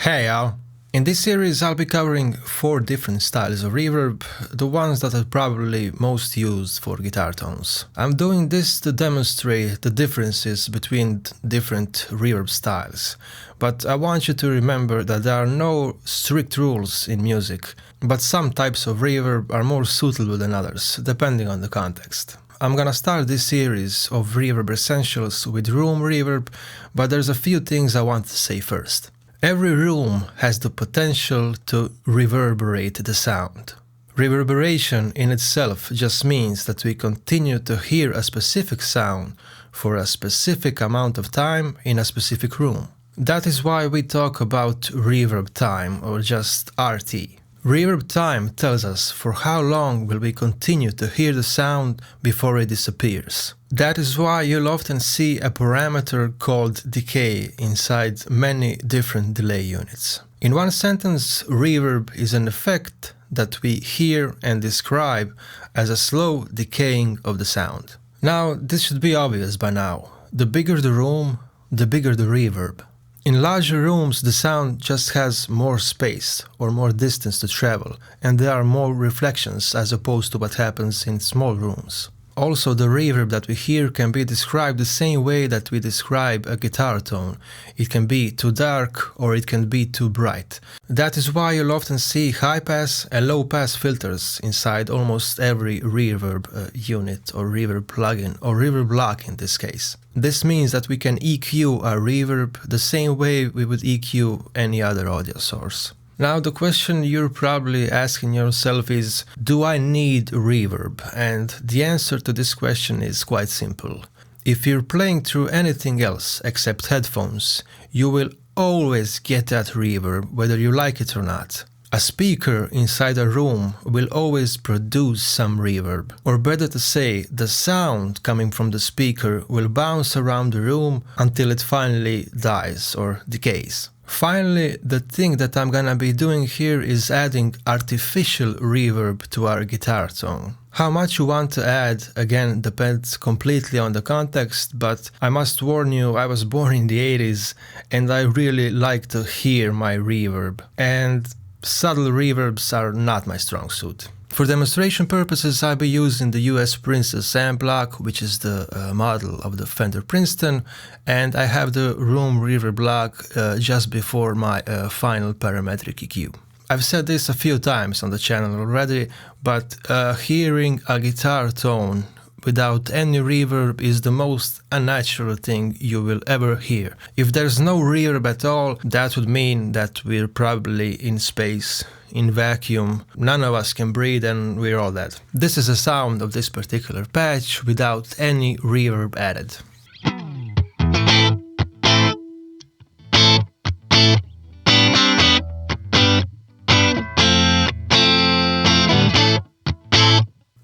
Hey y'all! In this series I'll be covering 4 different styles of reverb, the ones that are probably most used for guitar tones. I'm doing this to demonstrate the differences between different reverb styles, but I want you to remember that there are no strict rules in music, but some types of reverb are more suitable than others, depending on the context. I'm gonna start this series of reverb essentials with room reverb, but there's a few things I want to say first. Every room has the potential to reverberate the sound. Reverberation in itself just means that we continue to hear a specific sound for a specific amount of time in a specific room. That is why we talk about reverb time, or just RT. Reverb time tells us for how long will we continue to hear the sound before it disappears. That is why you'll often see a parameter called decay inside many different delay units. In one sentence, reverb is an effect that we hear and describe as a slow decaying of the sound. Now, this should be obvious by now. The bigger the room, the bigger the reverb. In larger rooms, the sound just has more space or more distance to travel, and there are more reflections as opposed to what happens in small rooms. Also, the reverb that we hear can be described the same way that we describe a guitar tone. It can be too dark or it can be too bright. That is why you'll often see high-pass and low-pass filters inside almost every reverb unit or reverb plugin, or reverb block in this case. This means that we can EQ a reverb the same way we would EQ any other audio source. Now the question you're probably asking yourself is, do I need reverb? And the answer to this question is quite simple. If you're playing through anything else except headphones, you will always get that reverb whether you like it or not. A speaker inside a room will always produce some reverb, or better to say, the sound coming from the speaker will bounce around the room until it finally dies or decays. Finally, the thing that I'm gonna be doing here is adding artificial reverb to our guitar tone. How much you want to add, again, depends completely on the context, but I must warn you, I was born in the 80s and I really like to hear my reverb, and subtle reverbs are not my strong suit. For demonstration purposes, I'll be using the US Princess amp block, which is the model of the Fender Princeton, and I have the room reverb block just before my final parametric EQ. I've said this a few times on the channel already, but hearing a guitar tone without any reverb is the most unnatural thing you will ever hear. If there's no reverb at all, that would mean that we're probably in space, in vacuum, none of us can breathe and we're all dead. This is the sound of this particular patch without any reverb added.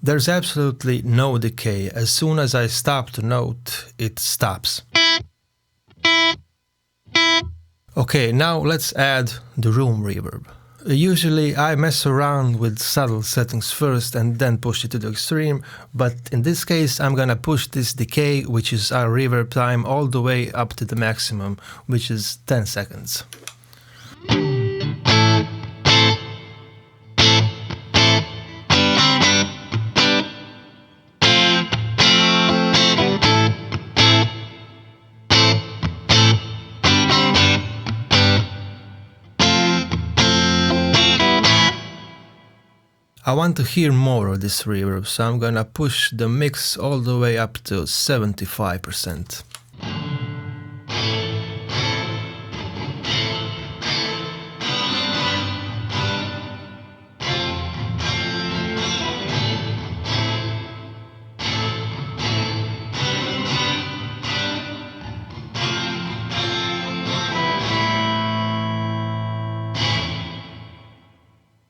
There's absolutely no decay. As soon as I stop the note, it stops. Okay, now let's add the room reverb. Usually I mess around with subtle settings first and then push it to the extreme, but in this case I'm gonna push this decay, which is our reverb time, all the way up to the maximum, which is 10 seconds. I want to hear more of this reverb, so I'm gonna push the mix all the way up to 75%.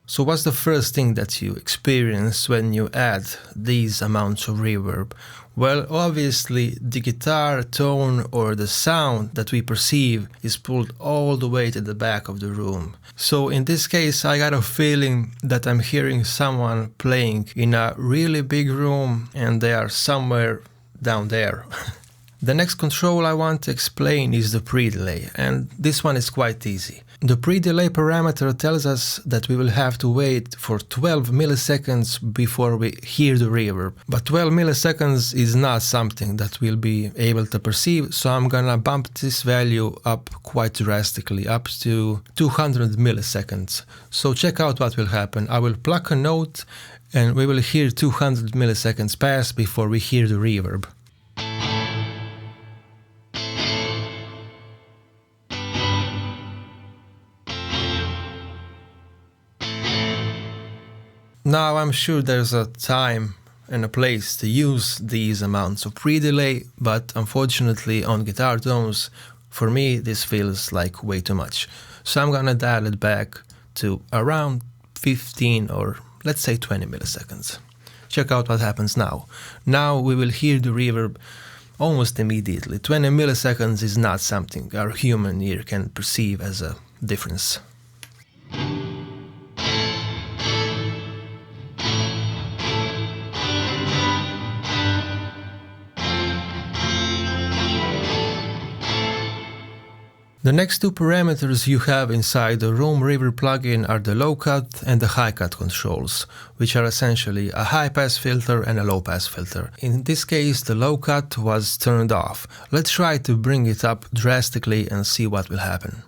So what's the first thing that you experience when you add these amounts of reverb? Well, obviously the guitar tone or the sound that we perceive is pulled all the way to the back of the room. So in this case I got a feeling that I'm hearing someone playing in a really big room and they are somewhere down there. The next control I want to explain is the pre-delay, and this one is quite easy. The pre-delay parameter tells us that we will have to wait for 12 milliseconds before we hear the reverb. But 12 milliseconds is not something that we'll be able to perceive, so I'm gonna bump this value up quite drastically, up to 200 milliseconds. So check out what will happen. I will pluck a note and we will hear 200 milliseconds pass before we hear the reverb. Now I'm sure there's a time and a place to use these amounts of pre-delay, but unfortunately on guitar tones, for me this feels like way too much. So I'm gonna dial it back to around 15 or let's say 20 milliseconds. Check out what happens now. Now we will hear the reverb almost immediately. 20 milliseconds is not something our human ear can perceive as a difference. The next two parameters you have inside the Room Reverb plugin are the low cut and the high cut controls, which are essentially a high pass filter and a low pass filter. In this case, the low cut was turned off. Let's try to bring it up drastically and see what will happen.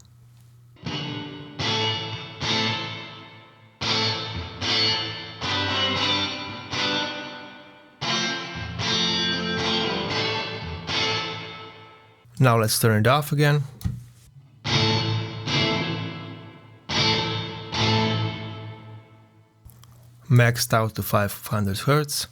Now let's turn it off again. Maxed out to 500 Hz.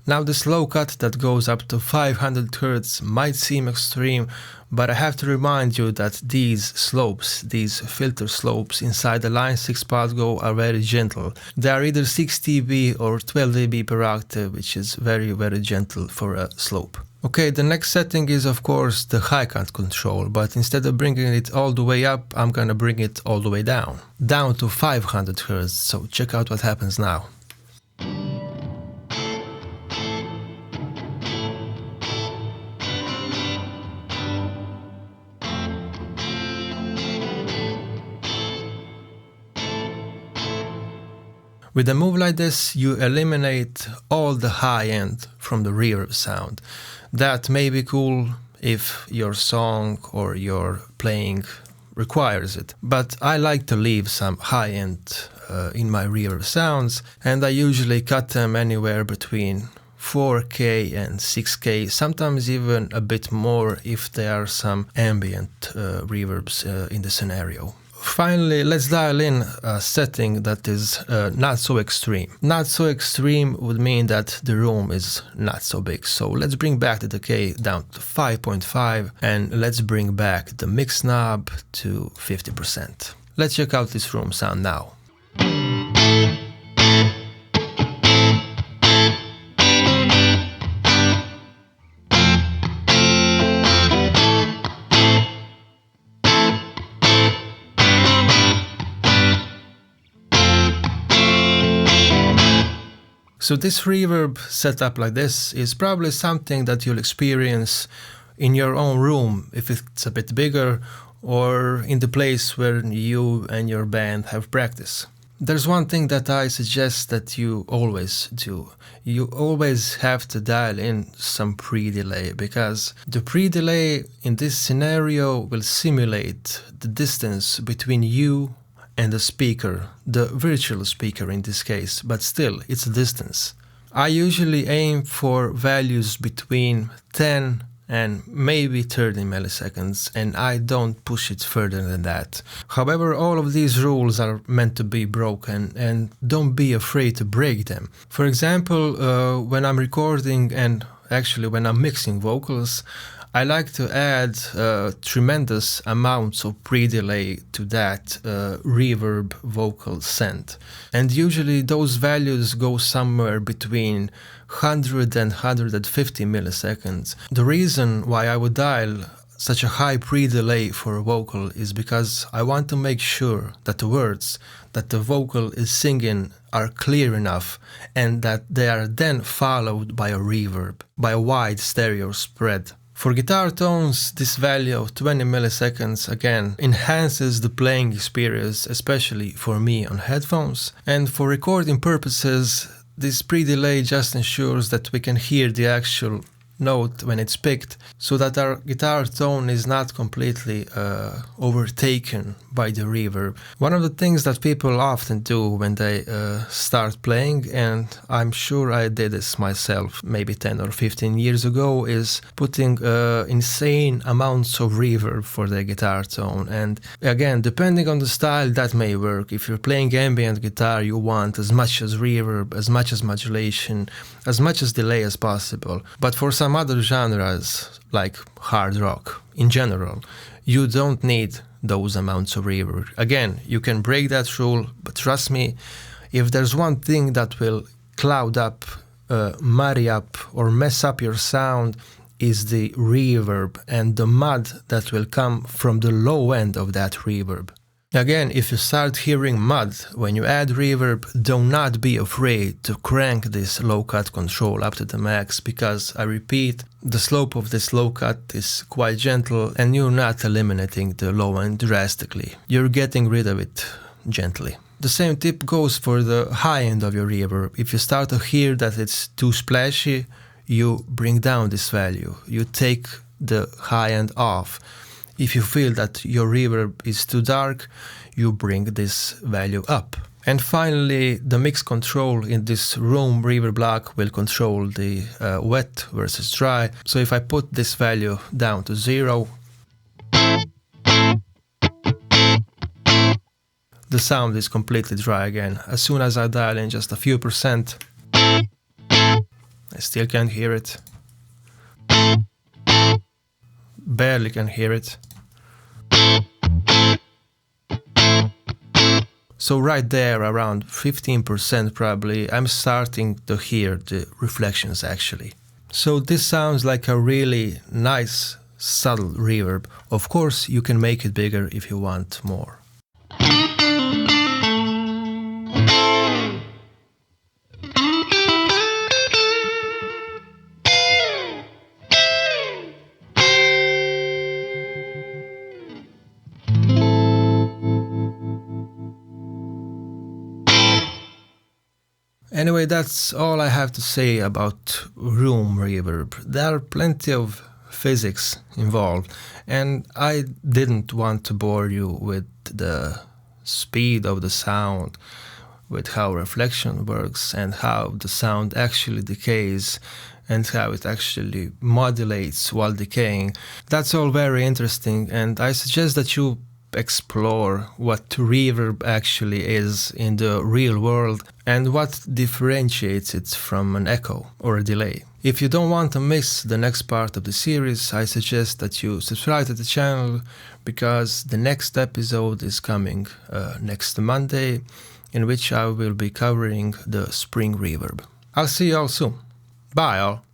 Now this low cut that goes up to 500 Hz might seem extreme, but I have to remind you that these slopes, these filter slopes inside the Line 6 pod go are very gentle. They are either 6 dB or 12 dB per octave, which is very, very gentle for a slope. Okay, the next setting is of course the high cut control, but instead of bringing it all the way up, I'm gonna bring it all the way down to 500 Hz, so check out what happens now. With a move like this, you eliminate all the high end from the reverb sound. That may be cool if your song or your playing requires it, but I like to leave some high end in my reverb sounds, and I usually cut them anywhere between 4K and 6K, sometimes even a bit more if there are some ambient reverbs in the scenario. Finally, let's dial in a setting that is not so extreme. Not so extreme would mean that the room is not so big. So let's bring back the decay down to 5.5 and let's bring back the mix knob to 50%. Let's check out this room sound now. So this reverb setup like this is probably something that you'll experience in your own room if it's a bit bigger, or in the place where you and your band have practice. There's one thing that I suggest that you always do. You always have to dial in some pre-delay, because the pre-delay in this scenario will simulate the distance between you and the speaker, the virtual speaker in this case, but still, it's a distance. I usually aim for values between 10 and maybe 30 milliseconds, and I don't push it further than that. However, all of these rules are meant to be broken, and don't be afraid to break them. For example, when I'm recording and actually when I'm mixing vocals, I like to add tremendous amounts of pre-delay to that reverb vocal send. And usually those values go somewhere between 100 and 150 milliseconds. The reason why I would dial such a high pre-delay for a vocal is because I want to make sure that the words that the vocal is singing are clear enough and that they are then followed by a reverb, by a wide stereo spread For guitar tones, this value of 20 milliseconds again enhances the playing experience, especially for me on headphones. And for recording purposes, this pre-delay just ensures that we can hear the actual note when it's picked, so that our guitar tone is not completely overtaken by the reverb. One of the things that people often do when they start playing, and I'm sure I did this myself maybe 10 or 15 years ago, is putting insane amounts of reverb for their guitar tone. And again, depending on the style, that may work. If you're playing ambient guitar, you want as much as reverb, as much as modulation, as much as delay as possible. But for some other genres, like hard rock in general, you don't need those amounts of reverb. Again, you can break that rule, but trust me, if there's one thing that will cloud up, muddy up, or mess up your sound, is the reverb and the mud that will come from the low end of that reverb. Again, if you start hearing mud when you add reverb, do not be afraid to crank this low cut control up to the max, because I repeat, the slope of this low cut is quite gentle and you're not eliminating the low end drastically. You're getting rid of it gently. The same tip goes for the high end of your reverb. If you start to hear that it's too splashy, you bring down this value. You take the high end off. If you feel that your reverb is too dark, you bring this value up. And finally, the mix control in this room reverb block will control the wet versus dry. So if I put this value down to 0, the sound is completely dry again. As soon as I dial in just a few percent, I still can't hear it. Barely can hear it. So right there, around 15% probably, I'm starting to hear the reflections actually. So this sounds like a really nice, subtle reverb. Of course, you can make it bigger if you want more. Anyway, that's all I have to say about room reverb. There are plenty of physics involved, and I didn't want to bore you with the speed of the sound, with how reflection works and how the sound actually decays and how it actually modulates while decaying. That's all very interesting, and I suggest that you explore what reverb actually is in the real world and what differentiates it from an echo or a delay. If you don't want to miss the next part of the series, I suggest that you subscribe to the channel, because the next episode is coming next Monday, in which I will be covering the spring reverb. I'll see you all soon. Bye all.